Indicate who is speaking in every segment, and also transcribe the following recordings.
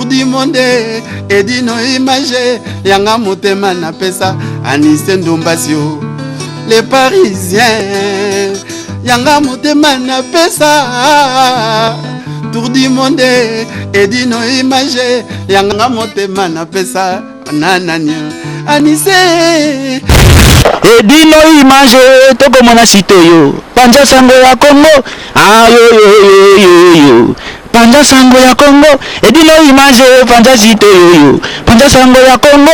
Speaker 1: Tour du monde et dino image yanga motema na pesa Anise Ndombasio les Parisiens yanga motema na pesa Tour du monde et dino image yanga motema na pesa nananya Anise
Speaker 2: Edino image toko mona sito yo Panja sango ya Congo yo Panja sango ya Congo Edino image panja sito yo Panja sango ya Congo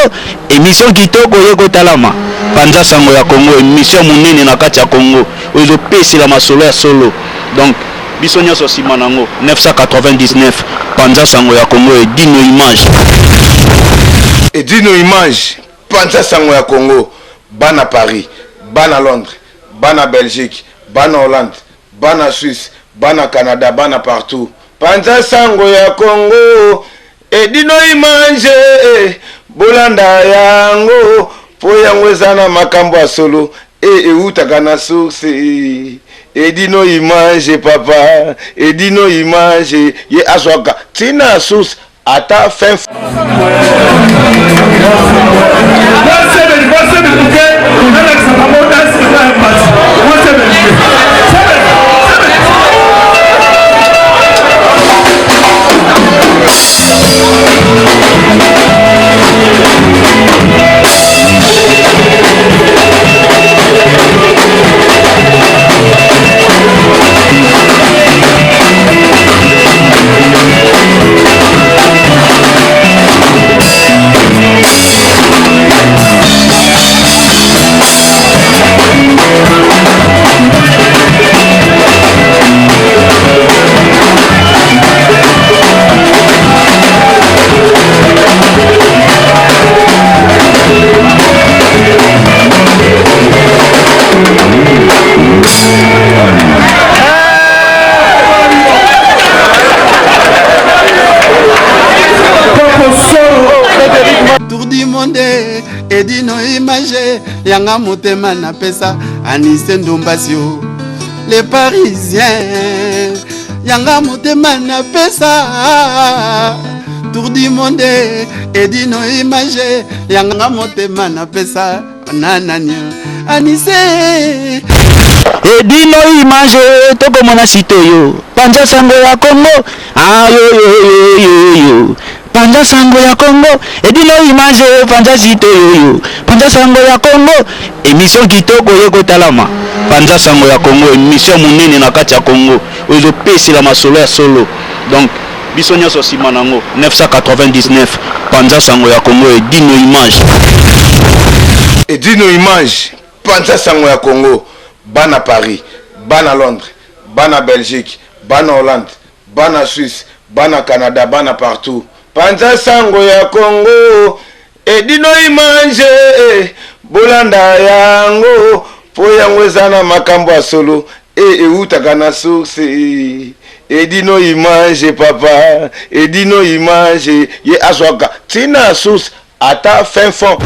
Speaker 2: émission kitoko yeko talama Panja sango ya Congo émission munene na kati ya Congo ozo pesi la masolo ya solo donc biso nyonso sima nango 999 Panja sango ya Congo Edino image
Speaker 3: Panja sango ya Congo bana Paris, bana Londres, bana Belgique, bana Hollande, bana Suisse, bana Canada, bana partout. Panja sango ya Congo, Edino image, bolanda yango, po yango ezana makambo ya solo, eutaka na source. Edino image papa, Edino image, ye aswaka, tina source, ata fin.
Speaker 1: Tour du monde et dino image yanga motema na pesa Anise Ndombasio les Parisiens yanga motema na pesa Tour du monde et dino image yanga motema na pesa nananya Anise
Speaker 2: Edino image toko mona sito yo Panja sango ya Congo yo Panja sango ya Congo Edino image panja sito yo Panja sango ya Congo émission kitoko yeko talama Panja sango ya Congo émission munene na kati ya Congo ozo pesi la masolo ya solo donc biso nyonso sima nango 999 Panja sango ya Congo
Speaker 3: Edino image Panja sango ya Congo bana Paris, bana Londres, bana Belgique, bana Hollande, bana Suisse, bana Canada, bana partout. Panja sango ya Congo, Edino image, bolanda yango, po yango ezana makambo ya solo, eutaka na source. Edino image papa, Edino image, ye aswaka, tina source, ata fin fond.